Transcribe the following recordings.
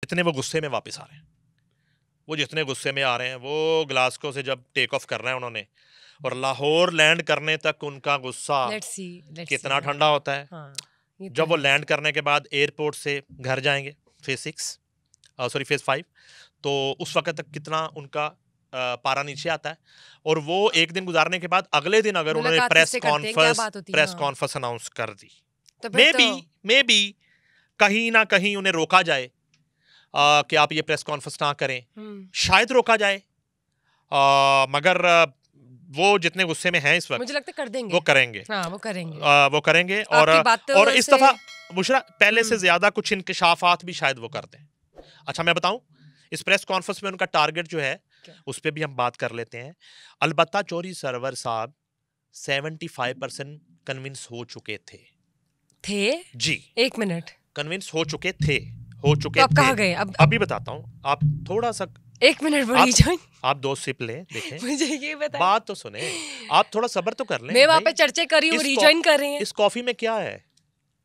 जितने वो गुस्से में वापस आ रहे हैं, वो जितने गुस्से में आ रहे हैं, वो ग्लासगो से जब टेक ऑफ कर रहे हैं उन्होंने, और लाहौर लैंड करने तक उनका गुस्सा कितना ठंडा होता है। जब वो लैंड करने के बाद एयरपोर्ट से घर जाएंगे फेज 5, तो उस वक्त तक कितना उनका पारा नीचे आता है। और वो एक दिन गुजारने के बाद अगले दिन अगर उन्होंने प्रेस कॉन्फ्रेंस अनाउंस कर दी, मे बी कहीं ना कहीं उन्हें रोका जाए कि आप ये प्रेस कॉन्फ्रेंस ना करें, शायद रोका जाए। मगर वो जितने गुस्से में हैं इस वक्त, मुझे लगता है कर देंगे, वो करेंगे। वो करेंगे और इस दफा बुशरा पहले से ज्यादा कुछ इंकशाफात भी शायद वो कर दें। अच्छा, मैं बताऊं, इस प्रेस कॉन्फ्रेंस में उनका टारगेट जो है उस पर भी हम बात कर लेते हैं। अलबत्ता चौधरी सरवर साहब 75% कन्विंस हो चुके थे जी। 1 मिनट, कन्विंस हो चुके थे। तो अब कहाँ गए? अभी बताता हूँ, आप थोड़ा सा 1 मिनट आप 2 सिप लें, देखें। मुझे ये बताएं। बात तो सुने, आप थोड़ा सब्र तो कर लें। मैं वहाँ पे चर्चा कर रही हूँ, रिजॉइन कर रहे हैं। इस कॉफी में क्या है?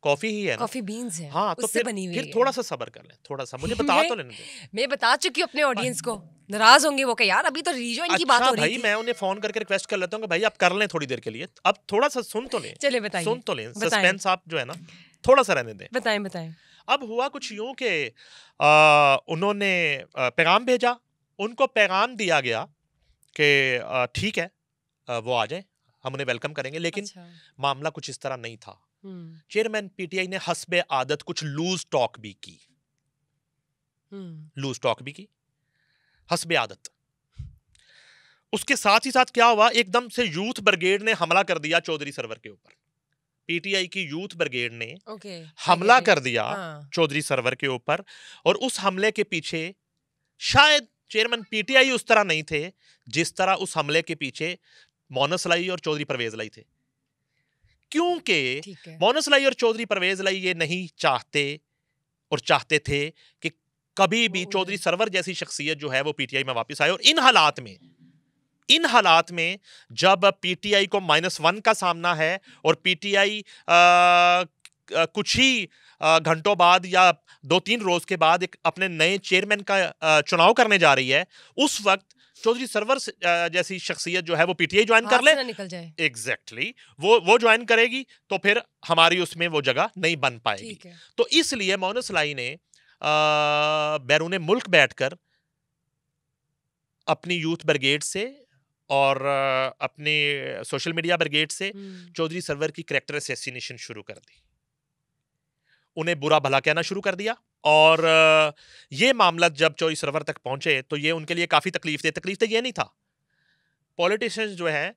कॉफी ही है ना, कॉफी बीन्स है। हाँ, तो फिर थोड़ा सा सब्र कर लें, थोड़ा सा मुझे बता तो लेने दें। मैं बता चुकी हूँ अपने ऑडियंस को, नाराज होंगे वो कि यार अभी तो रिजॉइन की बात हो रही थी। मैं उन्हें फोन करके रिक्वेस्ट कर लेता हूँ कि भाई आप कर लें थोड़ी देर के लिए, अब थोड़ा सा सुन तो लें। चलिए बताइए, सुन तो लें, सस्पेंस आप जो है ना थोड़ा सा रहने दें। बताएं। अब हुआ कुछ यूं कि उन्होंने पैगाम भेजा, उनको पैगाम दिया गया कि ठीक है वो आ जाए, हम उन्हें वेलकम करेंगे, लेकिन मामला कुछ इस तरह नहीं था। चेयरमैन पीटीआई ने हस्बे आदत कुछ लूज टॉक भी की, हस्बे आदत। उसके साथ ही साथ क्या हुआ, एकदम से यूथ ब्रिगेड ने हमला कर दिया चौधरी सरवर के ऊपर। पीटीआई की यूथ ब्रिगेड ने हमला कर दिया चौधरी सरवर के ऊपर, और उस हमले के पीछे शायद चेयरमैन पीटीआई उस तरह नहीं थे जिस तरह उस हमले के पीछे मोनस लाई और चौधरी परवेज लाई थे। क्योंकि मोनस लाई और चौधरी परवेज लाई ये नहीं चाहते और चाहते थे कि कभी भी चौधरी सरवर जैसी शख्सियत जो है वो पीटीआई में वापस आए। और इन हालात में जब पीटीआई को -1 का सामना है और पीटीआई कुछ ही घंटों बाद या 2-3 रोज के बाद एक अपने नए चेयरमैन का चुनाव करने जा रही है, उस वक्त चौधरी सरवर जैसी शख्सियत जो है वो पीटीआई ज्वाइन कर ले, निकल जाए। एग्जैक्टली वो ज्वाइन करेगी तो फिर हमारी उसमें वो जगह नहीं बन पाएगी। तो इसलिए मोनस लाई ने बैरून मुल्क बैठकर अपनी यूथ ब्रिगेड से और अपने सोशल मीडिया ब्रिगेड से चौधरी सरवर की कैरेक्टर असैसिनेशन शुरू कर दी, उन्हें बुरा भला कहना शुरू कर दिया। और ये मामला जब चौधरी सरवर तक पहुंचे तो ये उनके लिए काफी तकलीफ थे। ये नहीं था, पॉलिटिशियंस जो है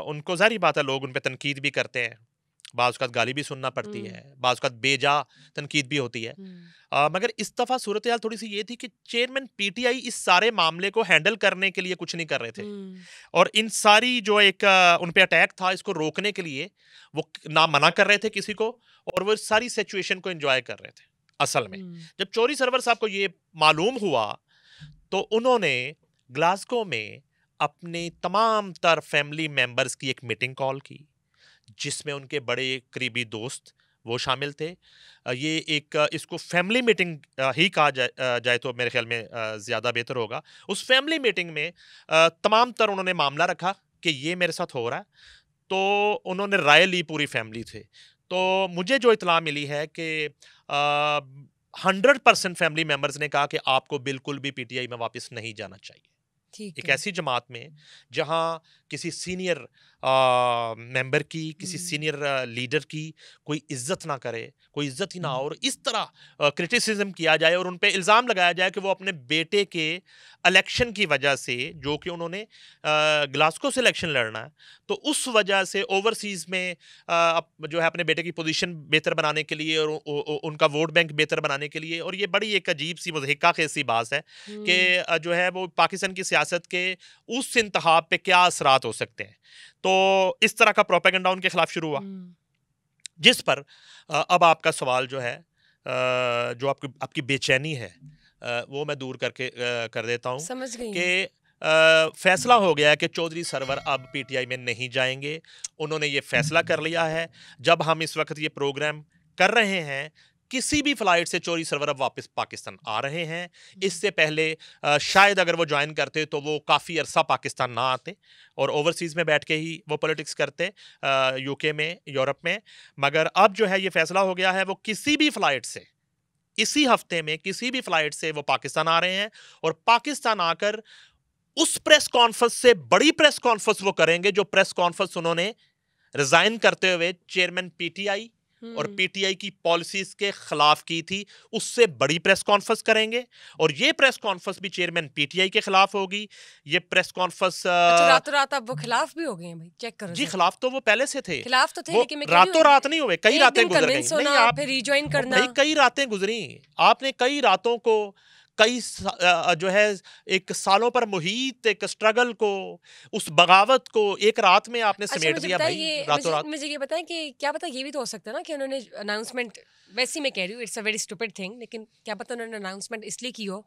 उनको जारी बात है, लोग उन पर तनकीद भी करते हैं, बाज़ औक़ात गाली भी सुनना पड़ती है, बाज़ औक़ात बेजा तनकीद भी होती है। मगर इस दफ़ा सूरत हाल थोड़ी सी ये थी कि चेयरमैन पीटीआई इस सारे मामले को हैंडल करने के लिए कुछ नहीं कर रहे थे, और इन सारी जो एक उन पे अटैक था इसको रोकने के लिए वो ना मना कर रहे थे किसी को, और वो सारी सिचुएशन को एंजॉय कर रहे थे। असल में जब चौधरी सरवर साहब को ये मालूम हुआ तो उन्होंने ग्लासगो में अपने तमाम तर फैमिली मेंबर्स की एक मीटिंग कॉल की, जिसमें उनके बड़े करीबी दोस्त वो शामिल थे। ये एक इसको फैमिली मीटिंग ही कहा जाए तो मेरे ख्याल में ज़्यादा बेहतर होगा। उस फैमिली मीटिंग में तमाम तर उन्होंने मामला रखा कि ये मेरे साथ हो रहा है, तो उन्होंने राय ली पूरी फैमिली से। तो मुझे जो इतला मिली है कि 100% फैमिली मेंबर्स ने कहा कि आपको बिल्कुल भी पीटीआई में वापस नहीं जाना चाहिए। एक ऐसी जमात में जहां किसी सीनियर मेंबर की, किसी सीनियर लीडर की कोई इज्जत ना करे, कोई इज्जत ही ना हो, और इस तरह क्रिटिसिज्म किया जाए और उन पे इल्ज़ाम लगाया जाए कि वो अपने बेटे के इलेक्शन की वजह से, जो कि उन्होंने ग्लासगो से इलेक्शन लड़ना है, तो उस वजह से ओवरसीज़ में जो है अपने बेटे की पोजीशन बेहतर बनाने के लिए और उनका वोट बैंक बेहतर बनाने के लिए, और ये बड़ी एक अजीब सी मुज़हिका ख़ेसी बात है कि जो है वो पाकिस्तान की सियासत के उस इंतखाब पे क्या असरात हो सकते हैं। तो इस तरह का प्रोपेगेंडा उनके खिलाफ शुरू हुआ, जिस पर अब आपका सवाल जो है, जो आपकी बेचैनी है, वो मैं दूर करके कर देता हूँ। समझ गई कि फैसला हो गया है कि चौधरी सरवर अब पीटीआई में नहीं जाएंगे। उन्होंने ये फैसला कर लिया है। जब हम इस वक्त ये प्रोग्राम कर रहे हैं किसी भी फ्लाइट से चोरी सरवर अब वापस पाकिस्तान आ रहे हैं। इससे पहले शायद अगर वो ज्वाइन करते तो वो काफ़ी अरसा पाकिस्तान ना आते और ओवरसीज़ में बैठ के ही वो पॉलिटिक्स करते, यूके में, यूरोप में। मगर अब जो है ये फैसला हो गया है, वो किसी भी फ्लाइट से इसी हफ्ते में किसी भी फ्लाइट से वो पाकिस्तान आ रहे हैं और पाकिस्तान आकर उस प्रेस कॉन्फ्रेंस से बड़ी प्रेस कॉन्फ्रेंस वो करेंगे जो प्रेस कॉन्फ्रेंस उन्होंने रिजाइन करते हुए चेयरमैन पीटीआई और पीटीआई की पॉलिसीज के खिलाफ की थी, उससे बड़ी प्रेस कॉन्फ्रेंस करेंगे। और ये प्रेस कॉन्फ्रेंस भी चेयरमैन पीटीआई के खिलाफ होगी। ये प्रेस कॉन्फ्रेंस अच्छा, रातों रात अब वो खिलाफ भी हो गए हैं भाई, चेक करो जी। खिलाफ तो वो पहले से थे, खिलाफ तो थे, लेकिन मैं रातों रात नहीं हुए, कई रातें गुजर गई। नहीं, आप फिर रिजॉइन करना, भाई कई रातें गुजरी, आपने कई रातों को, कई जो है एक सालों पर मुहित एक स्ट्रगल को, उस बगावत को एक रात में आपने समेट दिया भाई, रातों रात। मुझे ये बताएं कि क्या पता ये भी तो हो सकता है ना कि उन्होंने अनाउंसमेंट, वैसे मैं कह रही हूँ it's a very stupid thing, लेकिन क्या पता उन्होंने अनाउंसमेंट इसलिए की हो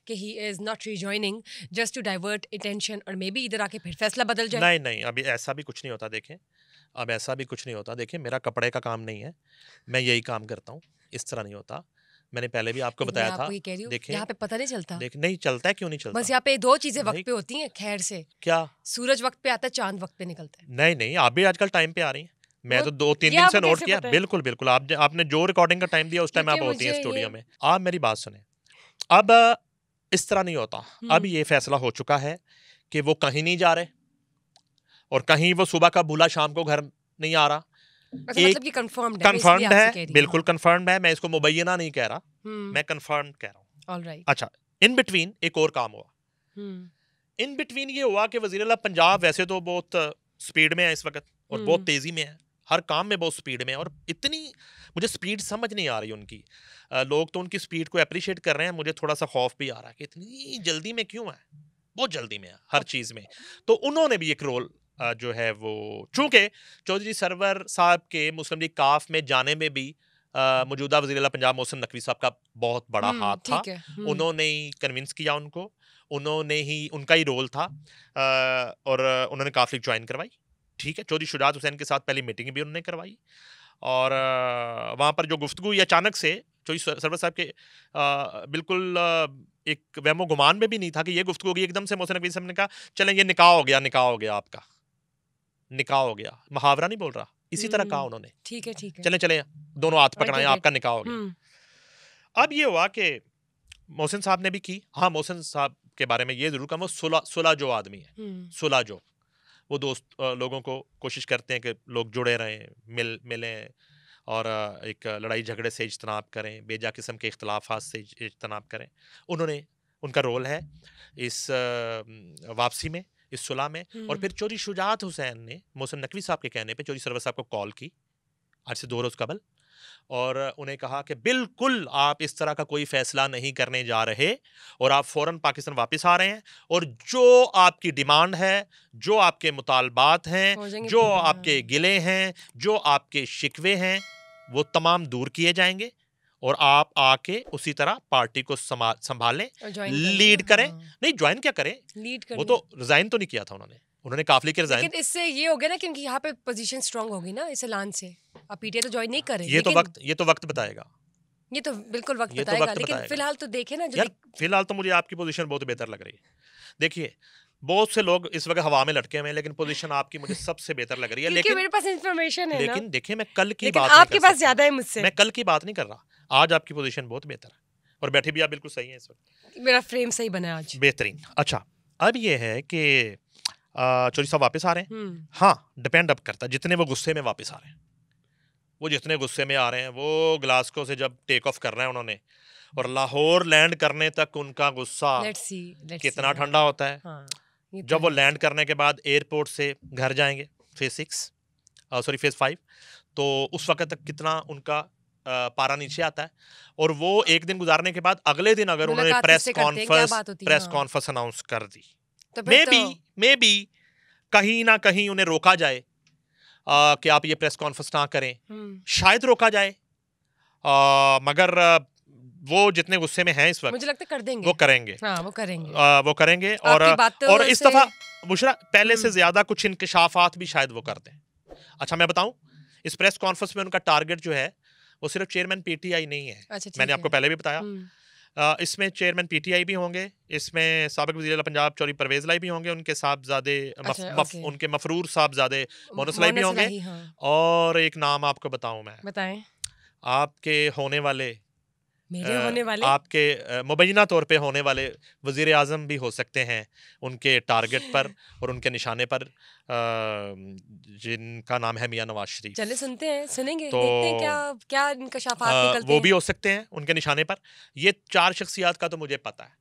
कि he is not rejoining just to divert attention, और मे बी इधर आके फिर फैसला बदल जाए। नहीं नहीं, अभी ऐसा भी कुछ नहीं होता। देखें, अब ऐसा भी कुछ नहीं होता। देखें, मेरा कपड़े का काम नहीं है, मैं यही काम करता हूँ, इस तरह नहीं होता। मैंने पहले भी आपको बताया था। देखिए यहाँ पे पता नहीं चलता। नहीं चलता है, क्यों नहीं चलता? बस यहाँ पे दो चीजें वक्त पे होती हैं, खैर से। क्या? सूरज वक्त पे आता है, चांद वक्त पे निकलता है। नहीं नहीं, आप भी आजकल टाइम पे आ रही हैं। मैं तो 2-3 दिन से नोट किया। बिल्कुल बिल्कुल, आपने जो रिकॉर्डिंग का टाइम दिया उस टाइम आप होती हैं स्टूडियो में। आप मेरी बात सुने, अब इस तरह नहीं होता। अब ये फैसला हो चुका है कि वो कहीं नहीं जा रहे और कहीं वो सुबह का भूला शाम को घर नहीं आ रहा। मतलब कि कंफर्म्ड है, बिल्कुल कंफर्म्ड है। मैं इसको मुबैना नहीं कह रहा, मैं कंफर्म कह रहा हूँ। ऑलराइट। अच्छा, इन बिटवीन एक और काम हुआ। इन बिटवीन ये हुआ कि वज़ीर आला पंजाब वैसे तो बहुत स्पीड में है इस वक्त और बहुत तेजी में है, हर काम में बहुत स्पीड में है, और इतनी मुझे स्पीड समझ नहीं आ रही उनकी। लोग तो उनकी स्पीड को अप्रिशिएट कर रहे हैं, मुझे थोड़ा सा खौफ भी आ रहा है कि इतनी जल्दी में क्यों है, बहुत जल्दी में है हर चीज़ में। तो उन्होंने भी एक रोल जो है वो, चूंकि चौधरी सरवर साहब के मुस्लिम लीग काफ में जाने में भी मौजूदा वज़ीर आला पंजाब मोहसिन नकवी साहब का बहुत बड़ा हाथ था। उन्होंने ही कन्विंस किया उनको, उन्होंने ही, उनका ही रोल था, और उन्होंने काफ लीग ज्वाइन करवाई। ठीक है, चौधरी शुजात हुसैन के साथ पहली मीटिंग भी उन्होंने करवाई, और वहाँ पर जो गुफ्तगू हुई अचानक से, चौधरी सरवर साहब के बिल्कुल एक वहमो गुमान में भी नहीं था कि ये गुफ्तगू होगी। एकदम से मोहसिन नकवी साहब ने कहा चलें ये निकाह हो गया, निकाह हो गया, आपका निकाह हो गया। मुहावरा नहीं बोल रहा, इसी तरह कहा उन्होंने। ठीक है ठीक है, चलें चलें, दोनों हाथ पकड़ाएं, आपका निकाह हो गया। अब ये हुआ कि मोहसिन साहब ने भी की। हाँ, मोहसिन साहब के बारे में ये जरूर कहा, वो सुलह जो आदमी है, सुलह जो, वो दोस्त लोगों को कोशिश करते हैं कि लोग जुड़े रहें, मिलें और एक लड़ाई झगड़े से इज्तनाब करें, बेजा किस्म के इख्तलाफात से इज्तनाब करें। उन्होंने, उनका रोल है इस वापसी में, इस सुलह में। और फिर चौधरी शुजात हुसैन ने मोहसिन नकवी साहब के कहने पे चौधरी सरवर साहब को कॉल की आज से 2 रोज़ कबल, और उन्हें कहा कि बिल्कुल आप इस तरह का कोई फैसला नहीं करने जा रहे और आप फ़ौरन पाकिस्तान वापस आ रहे हैं, और जो आपकी डिमांड है, जो आपके मुतालबात हैं, जो आपके गिले हैं, जो आपके शिकवे हैं, वो तमाम दूर किए जाएंगे और आप आके उसी तरह पार्टी को संभालें, लीड करें। नहीं, ज्वाइन क्या करें, लीड करें। वो तो रिजाइन तो नहीं किया था उन्होंने काफिले के रिजाइन। लेकिन इससे ये हो गया ना, क्योंकि यहाँ पे पोजीशन स्ट्रांग होगी ना इस ऐलान से। अब पीटीआई तो ज्वाइन नहीं करे। ये तो वक्त बताएगा। ये तो बिल्कुल वक्त बताएगा, लेकिन फिलहाल तो देखे ना यार, फिलहाल तो मुझे आपकी पोजीशन बहुत बेहतर लग रही है। देखिए, बहुत से लोग इस वक्त हवा में लटके हुए हैं, लेकिन पोजीशन आपकी मुझे सबसे बेहतर लग रही है। लेकिन मेरे पास इंफॉर्मेशन है। लेकिन देखिए, मैं कल की बात, आपके पास ज्यादा है मुझसे, मैं कल की बात नहीं कर रहा। आज आपकी पोजीशन बहुत बेहतर है और बैठे भी आप बिल्कुल सही हैं इस वक्त। मेरा फ्रेम सही बना है आज, बेहतरीन। अच्छा, अब ये है कि चौधरी साहब वापस आ रहे हैं। हाँ, डिपेंड अब करता है जितने वो गुस्से में वापस आ रहे हैं। वो जितने गुस्से में आ रहे हैं, वो ग्लासगो से जब टेक ऑफ कर रहे हैं उन्होंने, और लाहौर लैंड करने तक उनका गुस्सा कितना ठंडा होता है। हाँ, जब वो लैंड करने के बाद एयरपोर्ट से घर जाएंगे फेज 5, तो उस वक्त तक कितना उनका पारा नीचे आता है। और वो एक दिन गुजारने के बाद अगले दिन अगर उन्होंने प्रेस कॉन्फ्रेंस अनाउंस कर दी, तो मे बी कहीं ना कहीं उन्हें रोका जाए कि आप ये प्रेस कॉन्फ्रेंस ना करें, शायद रोका जाए। मगर वो जितने गुस्से में हैं इस वक्त, मुझे लगता है कर देंगे, वो करेंगे। हाँ, वो करेंगे। और इस दफा बुशरा पहले से ज्यादा कुछ इंकशाफात भी शायद वो कर दें। अच्छा, मैं बताऊं, इस प्रेस कॉन्फ्रेंस में उनका टारगेट जो है वो सिर्फ चेयरमैन पीटीआई नहीं है। अच्छा, ठीक मैंने आपको है। पहले भी बताया। इसमें चेयरमैन पीटीआई भी होंगे, इसमें साबिक वज़ीर आला पंजाब चौधरी परवेज़ लाई भी होंगे, उनके साहबजादे अच्छा, ओके। उनके मफरूर साहबजादे मोनस लाई भी मोनस होंगे। इलाही, हाँ। और एक नाम आपको बताऊं मैं, बताएं। आपके होने वाले मेरे होने वाले? आपके मुबैना तौर पे होने वाले वज़ीर आज़म भी हो सकते हैं उनके टारगेट पर और उनके निशाने पर, जिनका नाम है मियां नवाज शरीफ। चले सुनते हैं, सुनेंगे, तो देखते हैं क्या क्या इनकशाफात निकलते वो हैं। भी हो सकते हैं उनके निशाने पर। ये 4 शख्सियात का तो मुझे पता है।